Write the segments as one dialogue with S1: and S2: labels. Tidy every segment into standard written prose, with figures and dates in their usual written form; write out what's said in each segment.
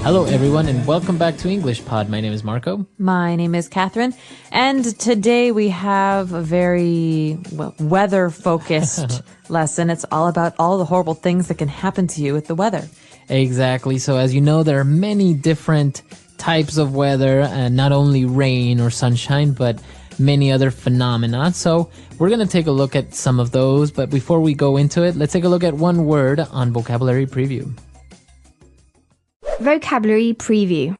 S1: Hello, everyone, and welcome back to English Pod. My name is Marco.
S2: My name is Catherine, and today we have a very weather-focused lesson. It's all about all the horrible things that can happen to you with the weather.
S1: Exactly. So as you know, there are many different types of weather, and not only rain or sunshine, but many other phenomena. So we're going to take a look at some of those. But before we go into it, let's take a look at one word on Vocabulary Preview.
S3: Vocabulary Preview.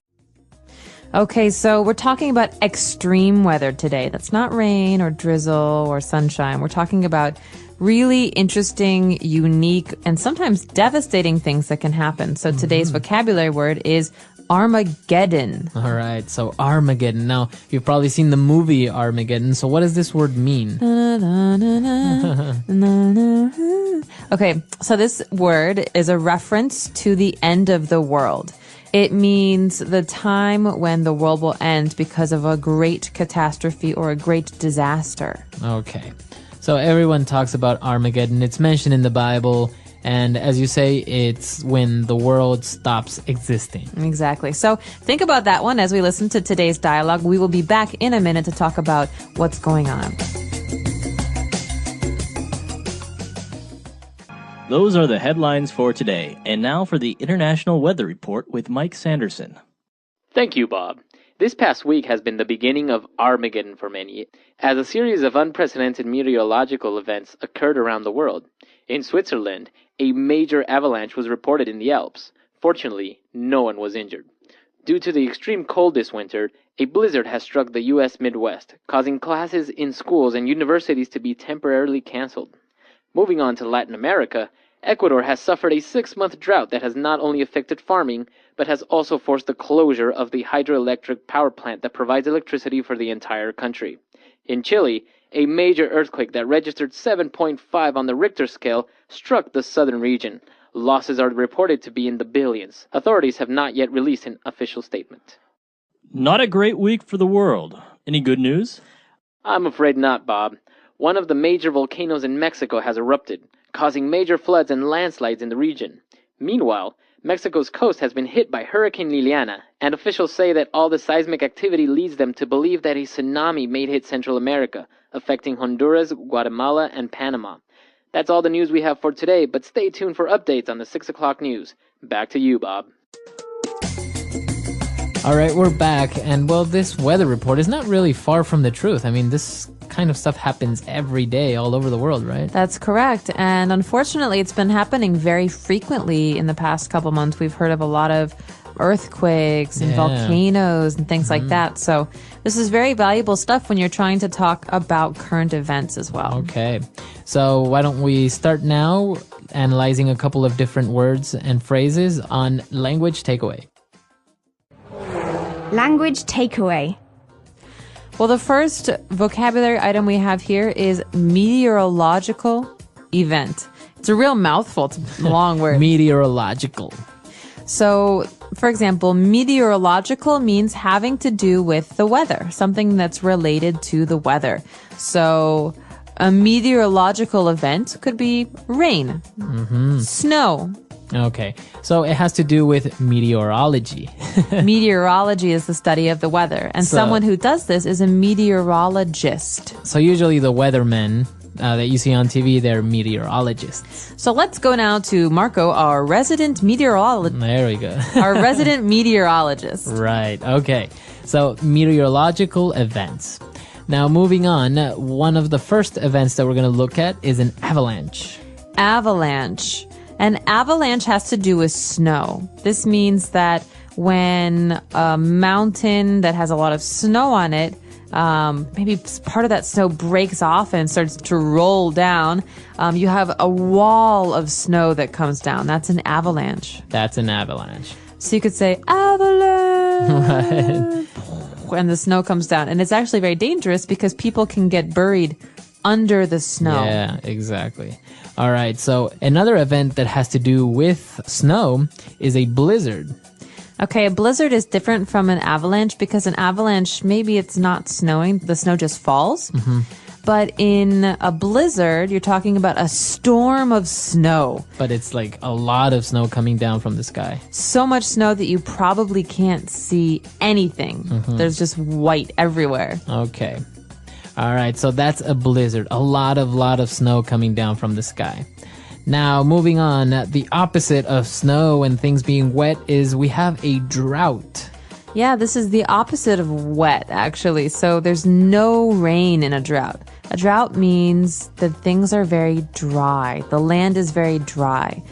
S2: Okay, so we're talking about extreme weather today. That's not rain or drizzle or sunshine. We're talking about really interesting, unique, and sometimes devastating things that can happen. So today's vocabulary word is Armageddon.
S1: All right, so Armageddon. Now, you've probably seen the movie Armageddon. So what does this word mean?
S2: Okay, so this word is a reference to the end of the world. It means the time when the world will end because of a great catastrophe or a great disaster.
S1: Okay, so everyone talks about Armageddon. It's mentioned in the Bible. And as you say, it's when the world stops existing.
S2: Exactly. So think about that one as we listen to today's dialogue. We will be back in a minute to talk about what's going on.
S4: Those are the headlines for today. And now for the International Weather Report with Mike Sanderson.
S5: Thank you, Bob. This past week has been the beginning of Armageddon for many, as a series of unprecedented meteorological events occurred around the world. In Switzerland, a major avalanche was reported in the Alps. Fortunately, no one was injured. Due to the extreme cold this winter, a blizzard has struck the U.S. Midwest, causing classes in schools and universities to be temporarily canceled. Moving on to Latin America, Ecuador has suffered a 6-month drought that has not only affected farming, but has also forced the closure of the hydroelectric power plant that provides electricity for the entire country. In Chile, a major earthquake that registered 7.5 on the Richter scale struck the southern region. Losses are reported to be in the billions. Authorities have not yet released an official statement.
S4: Not a great week for the world. Any good news?
S5: I'm afraid not, Bob. One of the major volcanoes in Mexico has erupted, causing major floods and landslides in the region. Meanwhile, Mexico's coast has been hit by Hurricane Liliana, and officials say that all the seismic activity leads them to believe that a tsunami may hit Central America, affecting Honduras, Guatemala, and Panama. That's all the news we have for today, but stay tuned for updates on the 6 o'clock news. Back to you, Bob.
S1: All right, we're back. And, well, this weather report is not really far from the truth. I mean, this kind of stuff happens every day all over the world, right?
S2: That's correct. And unfortunately, it's been happening very frequently in the past couple months. We've heard of a lot of earthquakes and volcanoes and things like that. So this is very valuable stuff when you're trying to talk about current events as well.
S1: Okay. So why don't we start now analyzing a couple of different words and phrases on language takeaway.
S3: Language takeaway.
S2: Well, the first vocabulary item we have here is meteorological event. It's a real mouthful. It's a long word.
S1: Meteorological.
S2: So, for example, meteorological means having to do with the weather, something that's related to the weather. So, a meteorological event could be rain, snow.
S1: Okay, so it has to do with meteorology.
S2: Meteorology is the study of the weather, and someone who does this is a meteorologist.
S1: So usually the weathermen that you see on TV, they're meteorologists.
S2: So let's go now to Marco, our resident meteorologist.
S1: There we go.
S2: Our resident meteorologist.
S1: Right, okay. So meteorological events. Now moving on, one of the first events that we're going to look at is an avalanche.
S2: Avalanche. An avalanche has to do with snow. This means that when a mountain that has a lot of snow on it, maybe part of that snow breaks off and starts to roll down, you have a wall of snow that comes down. That's an avalanche.
S1: That's an avalanche.
S2: So you could say, avalanche.
S1: Right.
S2: And the snow comes down. And it's actually very dangerous because people can get buried under the snow.
S1: Yeah, exactly. All right, so another event that has to do with snow is a blizzard.
S2: Okay, a blizzard is different from an avalanche because an avalanche, maybe it's not snowing, the snow just falls. But in a blizzard, you're talking about a storm of snow.
S1: But it's like a lot of snow coming down from the sky.
S2: So much snow that you probably can't see anything. There's just white everywhere.
S1: Okay. All right, so that's a blizzard. A lot of snow coming down from the sky. Now, moving on, the opposite of snow and things being wet is we have a drought.
S2: Yeah, this is the opposite of wet, actually. So there's no rain in a drought. A drought means that things are very dry. The land is very dry.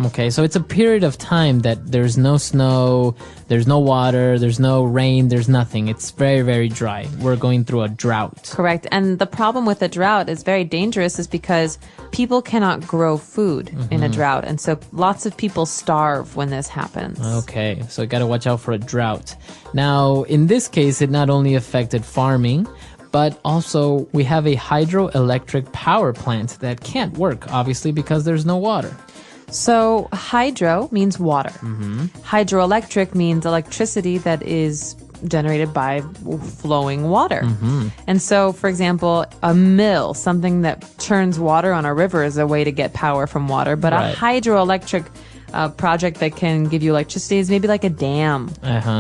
S1: Okay, so it's a period of time that there's no snow, there's no water, there's no rain, there's nothing. It's very, very dry. We're going through a drought.
S2: Correct. And the problem with a drought is very dangerous is because people cannot grow food in a drought. And so lots of people starve when this happens.
S1: Okay, so you got to watch out for a drought. Now, in this case, it not only affected farming, but also we have a hydroelectric power plant that can't work, obviously, because there's no water.
S2: So hydro means water. Hydroelectric means electricity that is generated by flowing water. And so, for example, a mill, something that churns water on a river, is a way to get power from water. But
S1: Right.
S2: a hydroelectric project that can give you electricity is maybe like a dam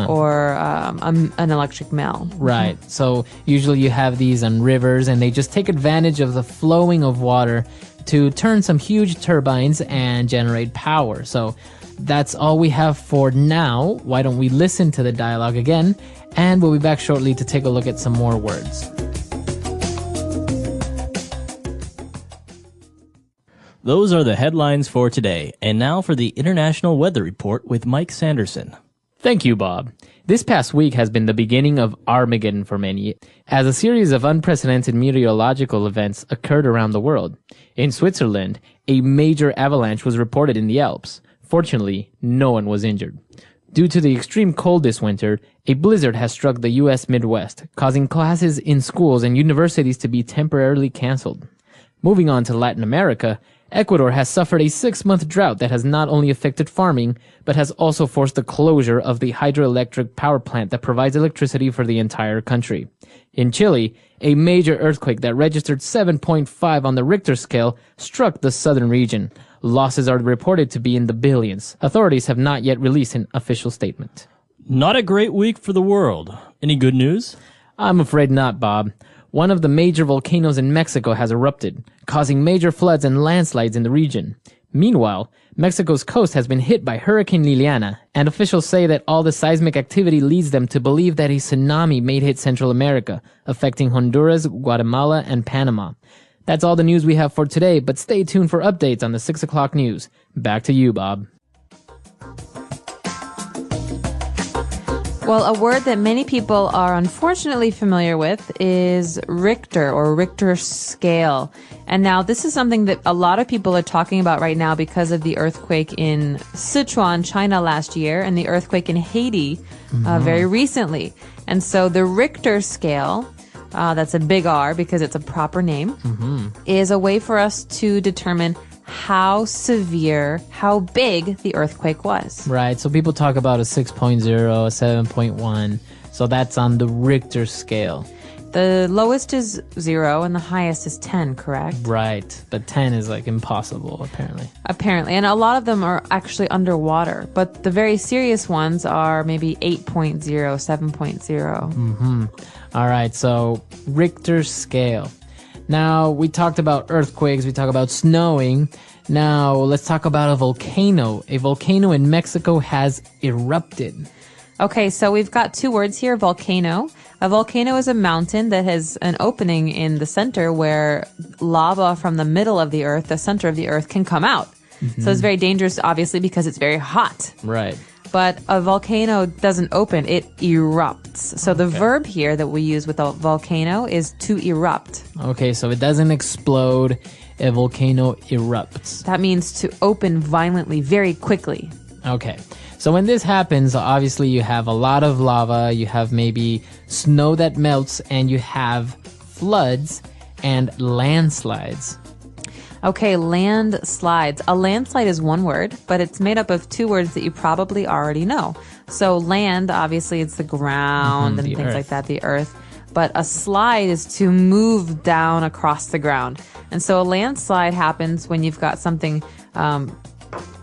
S2: or an electric mill.
S1: Right. So usually you have these on rivers and they just take advantage of the flowing of water to turn some huge turbines and generate power. So that's all we have for now. Why don't we listen to the dialogue again? And we'll be back shortly to take a look at some more words.
S4: Those are the headlines for today. And now for the International Weather Report with Mike Sanderson.
S5: Thank you, Bob. This past week has been the beginning of Armageddon for many, as a series of unprecedented meteorological events occurred around the world. In Switzerland, a major avalanche was reported in the Alps. Fortunately, no one was injured. Due to the extreme cold this winter, a blizzard has struck the U.S. Midwest, causing classes in schools and universities to be temporarily canceled. Moving on to Latin America, Ecuador has suffered a 6-month drought that has not only affected farming, but has also forced the closure of the hydroelectric power plant that provides electricity for the entire country. In Chile, a major earthquake that registered 7.5 on the Richter scale struck the southern region. Losses are reported to be in the billions. Authorities have not yet released an official statement.
S4: Not a great week for the world. Any good news?
S5: I'm afraid not, Bob. One of the major volcanoes in Mexico has erupted, causing major floods and landslides in the region. Meanwhile, Mexico's coast has been hit by Hurricane Liliana, and officials say that all the seismic activity leads them to believe that a tsunami may hit Central America, affecting Honduras, Guatemala, and Panama. That's all the news we have for today, but stay tuned for updates on the 6 o'clock news. Back to you, Bob.
S2: Well, a word that many people are unfortunately familiar with is Richter or Richter scale. And now this is something that a lot of people are talking about right now because of the earthquake in Sichuan, China last year, and the earthquake in Haiti very recently. And so the Richter scale, that's a big R because it's a proper name, is a way for us to determine how severe, how big the earthquake was.
S1: Right, so people talk about a 6.0, a 7.1, so that's on the Richter scale.
S2: The lowest is 0 and the highest is 10, correct?
S1: Right, but 10 is like impossible, apparently.
S2: Apparently, and a lot of them are actually underwater, but the very serious ones are maybe 8.0, 7.0.
S1: All right, so Richter scale. Now, we talked about earthquakes, we talked about snowing. Now, let's talk about a volcano. A volcano in Mexico has erupted.
S2: Okay, so we've got two words here, volcano. A volcano is a mountain that has an opening in the center where lava from the middle of the earth, the center of the earth, can come out. So it's very dangerous, obviously, because it's very hot.
S1: Right.
S2: But a volcano doesn't open, it erupts. So the verb here that we use with a volcano is to erupt.
S1: Okay, so it doesn't explode, a volcano erupts.
S2: That means to open violently, very quickly.
S1: Okay, so when this happens, obviously you have a lot of lava, you have maybe snow that melts, and you have floods and landslides.
S2: Okay, landslides. A landslide is one word, but it's made up of two words that you probably already know. So land, obviously, it's the ground and
S1: the
S2: things
S1: earth.
S2: like that, the earth. but a slide is to move down across the ground. And so a landslide happens when you've got something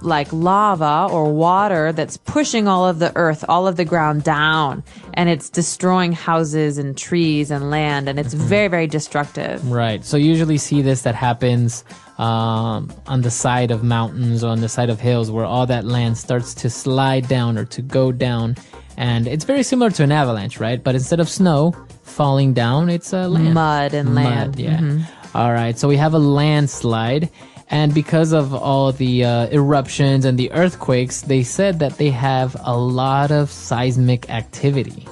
S2: like lava or water that's pushing all of the earth, all of the ground down, and it's destroying houses and trees and land, and it's very, very destructive.
S1: Right. So you usually see this that happens on the side of mountains or on the side of hills where all that land starts to slide down or to go down. And it's very similar to an avalanche, right? But instead of snow falling down, it's land.
S2: Mud and land.
S1: Mud, yeah. All right. So we have a landslide. And because of all the eruptions and the earthquakes, they said that they have a lot of seismic activity.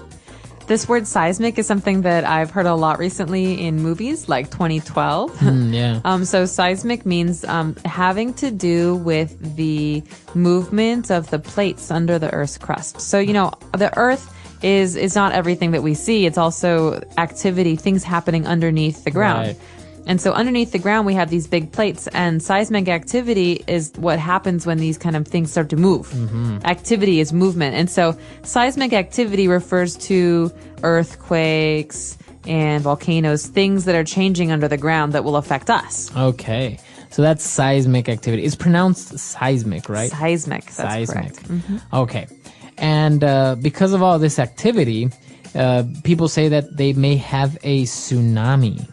S2: This word seismic is something that I've heard a lot recently in movies like 2012.
S1: Yeah.
S2: So seismic means having to do with the movement of the plates under the Earth's crust. So, the Earth is not everything that we see. It's also activity, things happening underneath the ground.
S1: Right.
S2: And so underneath the ground, we have these big plates, and seismic activity is what happens when these kind of things start to move. Activity is movement. And so seismic activity refers to earthquakes and volcanoes, things that are changing under the ground that will affect us.
S1: Okay. So that's seismic activity. It's pronounced seismic, right?
S2: Seismic. That's correct.
S1: Okay. And because of all this activity, people say that they may have a tsunami.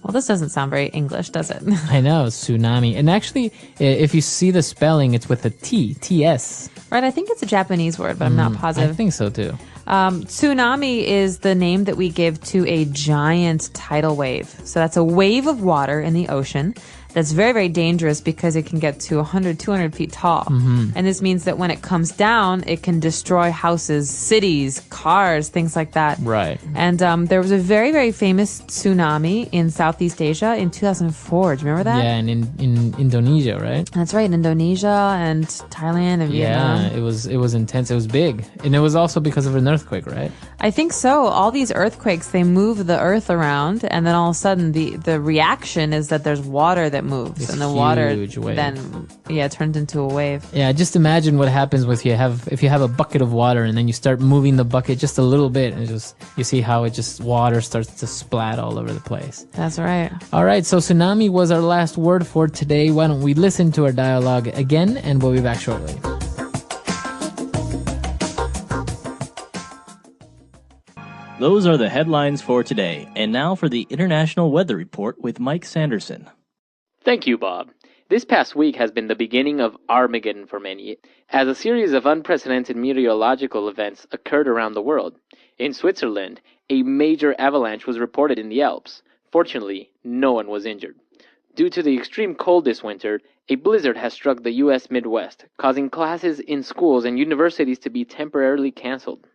S2: Well, this doesn't sound very English, does it?
S1: I know, tsunami. And actually, if you see the spelling, it's with a T, T-S.
S2: Right, I think it's a Japanese word, but I'm not positive.
S1: I think so, too.
S2: Tsunami is the name that we give to a giant tidal wave. So that's a wave of water in the ocean that's very, very dangerous because it can get to 100, 200 feet tall. And this means that when it comes down, it can destroy houses, cities, cars, things like that.
S1: Right.
S2: And there was a very, very famous tsunami in Southeast Asia in 2004. Do you remember that?
S1: Yeah, and in Indonesia, right?
S2: That's right, in Indonesia and Thailand and Vietnam.
S1: Yeah, it was intense. It was big. And it was also because of an earthquake, right?
S2: I think so. All these earthquakes, they move the earth around, and then all of a sudden the reaction is that there's water that moves,
S1: This
S2: and the water
S1: huge wave.
S2: then turns into a wave.
S1: Yeah, just imagine what happens if you have a bucket of water and then you start moving the bucket just a little bit, and you see how water starts to splat all over the place.
S2: That's right.
S1: All right, so tsunami was our last word for today. Why don't we listen to our dialogue again, and we'll be back shortly.
S4: Those are the headlines for today. And now for the International Weather Report with Mike Sanderson.
S5: Thank you, Bob. This past week has been the beginning of Armageddon for many, as a series of unprecedented meteorological events occurred around the world. In Switzerland, a major avalanche was reported in the Alps. Fortunately, no one was injured. Due to the extreme cold this winter, a blizzard has struck the U.S. Midwest, causing classes in schools and universities to be temporarily canceled.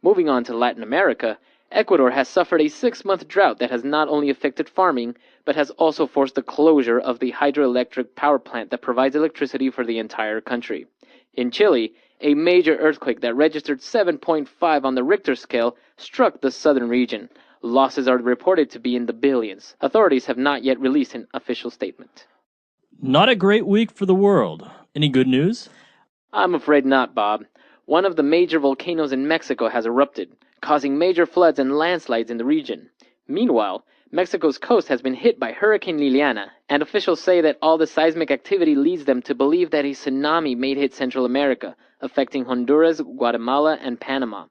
S5: Moving on to Latin America, Ecuador has suffered a 6-month drought that has not only affected farming, but has also forced the closure of the hydroelectric power plant that provides electricity for the entire country. In Chile, a major earthquake that registered 7.5 on the Richter scale struck the southern region. Losses are reported to be in the billions. Authorities have not yet released an official statement.
S4: Not a great week for the world. Any good news?
S5: I'm afraid not, Bob. One of the major volcanoes in Mexico has erupted, causing major floods and landslides in the region. Meanwhile, Mexico's coast has been hit by Hurricane Liliana, and officials say that all the seismic activity leads them to believe that a tsunami may hit Central America, affecting Honduras, Guatemala, and Panama.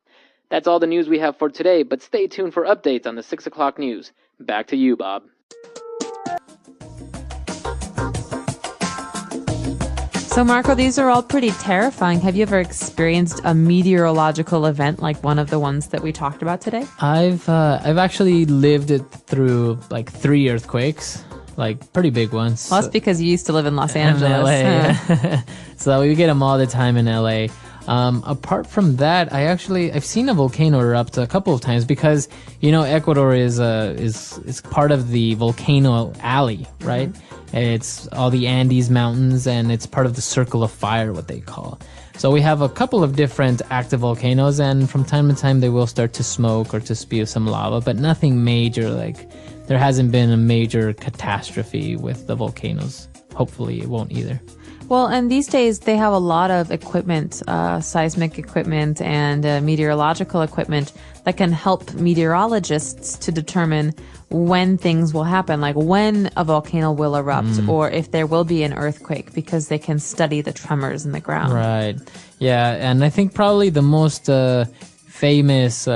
S5: That's all the news we have for today, but stay tuned for updates on the 6 o'clock news. Back to you, Bob.
S2: So, Marco, these are all pretty terrifying. Have you ever experienced a meteorological event like one of the ones that we talked about today?
S1: I've actually lived it through like 3 earthquakes, like pretty big ones.
S2: Well, that's because you used to live in Los Angeles.
S1: In LA, yeah. So we get them all the time in LA. Apart from that, I've seen a volcano erupt a couple of times because, Ecuador is part of the volcano alley, right? It's all the Andes Mountains, and it's part of the Circle of Fire, what they call. So we have a couple of different active volcanoes, and from time to time they will start to smoke or to spew some lava, but nothing major. Like, there hasn't been a major catastrophe with the volcanoes. Hopefully it won't either.
S2: Well, and these days they have a lot of equipment, seismic equipment and meteorological equipment that can help meteorologists to determine when things will happen, like when a volcano will erupt or if there will be an earthquake, because they can study the tremors in the ground.
S1: Right. Yeah, and I think probably the most famous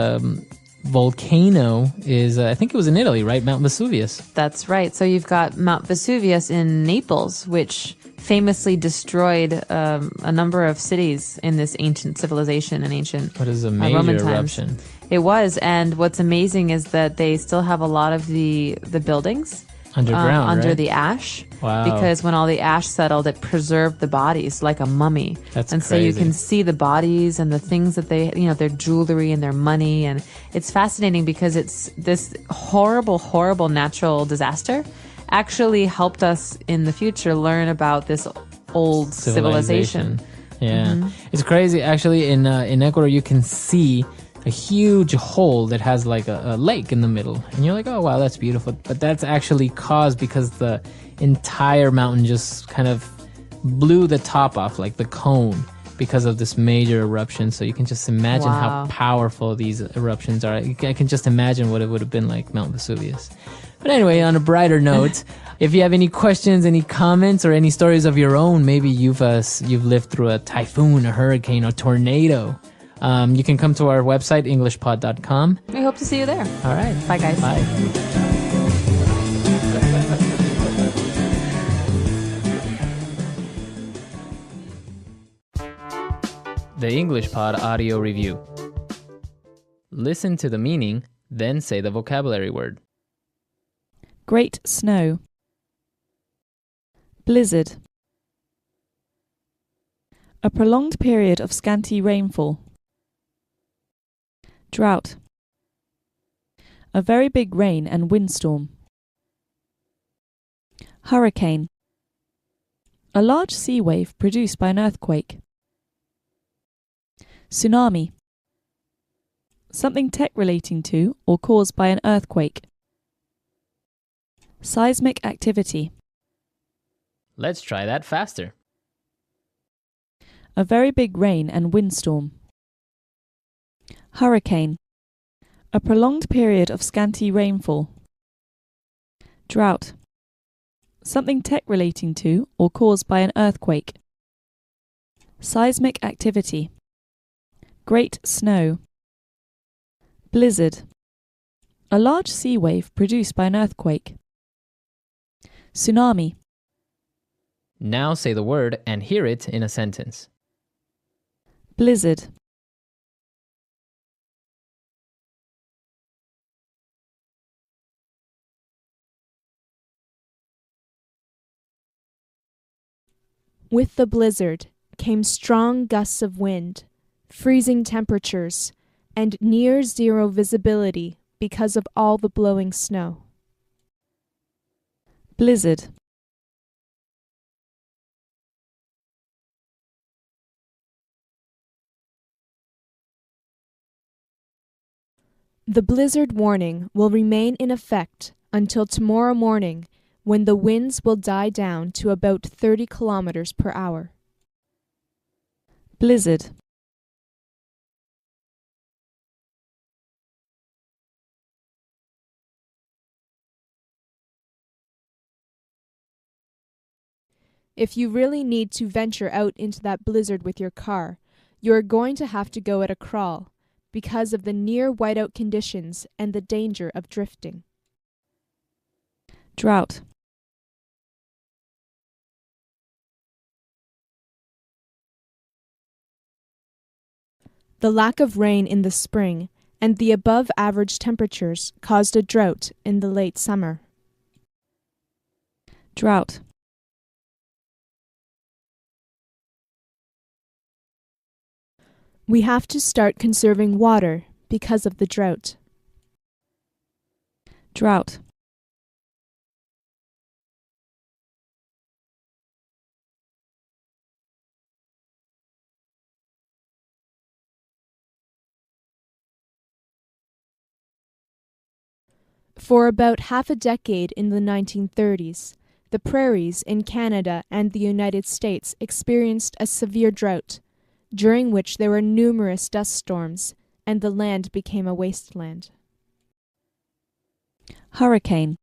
S1: volcano is, I think it was in Italy, right? Mount Vesuvius.
S2: That's right. So you've got Mount Vesuvius in Naples, which famously destroyed a number of cities in this ancient civilization and ancient
S1: What is a
S2: Roman
S1: major
S2: times.
S1: eruption?
S2: It was, and what's amazing is that they still have a lot of the buildings
S1: Underground,
S2: under
S1: right?
S2: the ash.
S1: Wow.
S2: Because when all the ash settled, it preserved the bodies like a mummy.
S1: That's
S2: and so you
S1: crazy.
S2: can see the bodies and the things that they, their jewelry and their money. And it's fascinating because it's this horrible, horrible natural disaster actually helped us in the future learn about this old civilization.
S1: Yeah. It's crazy. Actually, in Ecuador, you can see a huge hole that has like a lake in the middle. And you're like, oh, wow, that's beautiful. But that's actually caused because the entire mountain just kind of blew the top off, like the cone, because of this major eruption. So you can just imagine
S2: Wow.
S1: how powerful these eruptions are. I can just imagine what it would have been like Mount Vesuvius. But anyway, on a brighter note, if you have any questions, any comments, or any stories of your own, maybe you've lived through a typhoon, a hurricane, a tornado, you can come to our website, englishpod.com.
S2: We hope to see you there.
S1: All right.
S2: Bye, guys.
S1: Bye. The English Pod Audio Review. Listen to the meaning, then say the vocabulary word.
S6: Great snow. Blizzard. A prolonged period of scanty rainfall. Drought. A very big rain and windstorm. Hurricane. A large sea wave produced by an earthquake. Tsunami. Something tech relating to or caused by an earthquake. Seismic activity.
S1: Let's try that faster.
S6: A very big rain and windstorm. Hurricane. A prolonged period of scanty rainfall. Drought. Something tech relating to or caused by an earthquake. Seismic activity. Great snow. Blizzard. A large sea wave produced by an earthquake. Tsunami.
S1: Now say the word and hear it in a sentence.
S6: Blizzard.
S3: With the blizzard came strong gusts of wind, freezing temperatures, and near zero visibility because of all the blowing snow.
S6: Blizzard.
S3: The blizzard warning will remain in effect until tomorrow morning, when the winds will die down to about 30 kilometers per hour.
S6: Blizzard.
S3: If you really need to venture out into that blizzard with your car, you are going to have to go at a crawl because of the near whiteout conditions and the danger of drifting.
S6: Drought.
S3: The lack of rain in the spring and the above average temperatures caused a drought in the late summer.
S6: Drought.
S3: We have to start conserving water because of the drought.
S6: Drought.
S3: For about half a decade in the 1930s, The prairies in Canada and the United States experienced a severe drought, during which there were numerous dust storms, and the land became a wasteland.
S6: Hurricane.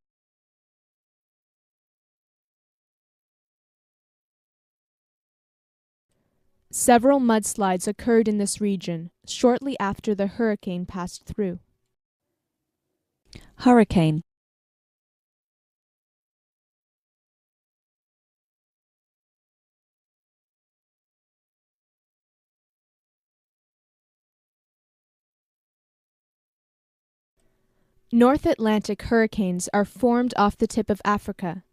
S3: Several mudslides occurred in this region shortly after the hurricane passed through.
S6: Hurricane.
S3: North Atlantic hurricanes are formed off the tip of Africa,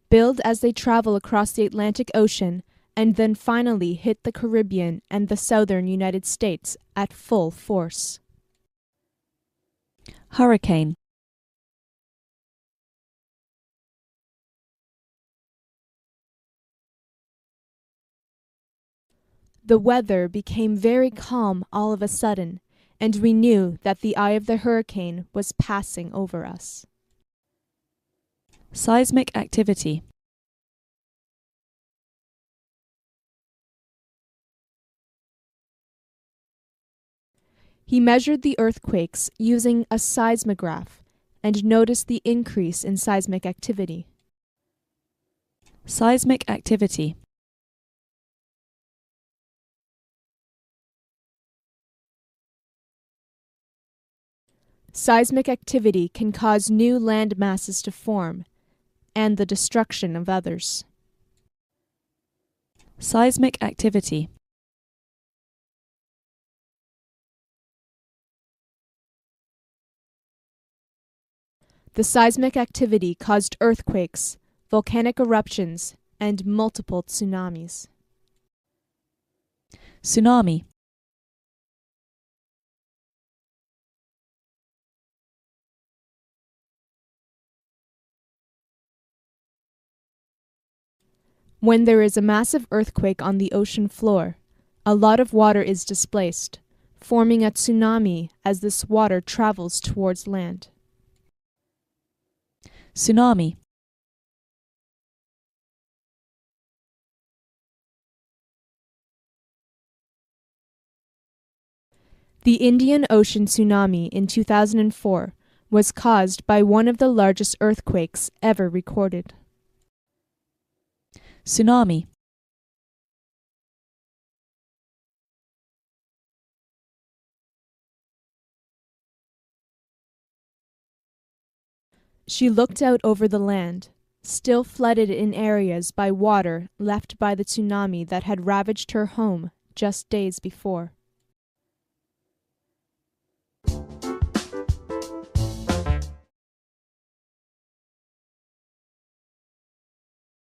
S3: build as they travel across the Atlantic Ocean, and then finally hit the Caribbean and the southern United States at full force.
S6: Hurricane.
S3: The weather became very calm all of a sudden, and we knew that the eye of the hurricane was passing over us.
S6: Seismic activity.
S3: He measured the earthquakes using a seismograph and noticed the increase in seismic activity.
S6: Seismic activity.
S3: Seismic activity can cause new land masses to form and the destruction of others.
S6: Seismic activity.
S3: The seismic activity caused earthquakes, volcanic eruptions, and multiple tsunamis.
S6: Tsunami.
S3: When there is a massive earthquake on the ocean floor, a lot of water is displaced, forming a tsunami as this water travels towards land.
S6: Tsunami.
S3: The Indian Ocean tsunami in 2004 was caused by one of the largest earthquakes ever recorded.
S6: Tsunami.
S3: She looked out over the land, still flooded in areas by water left by the tsunami that had ravaged her home just days before.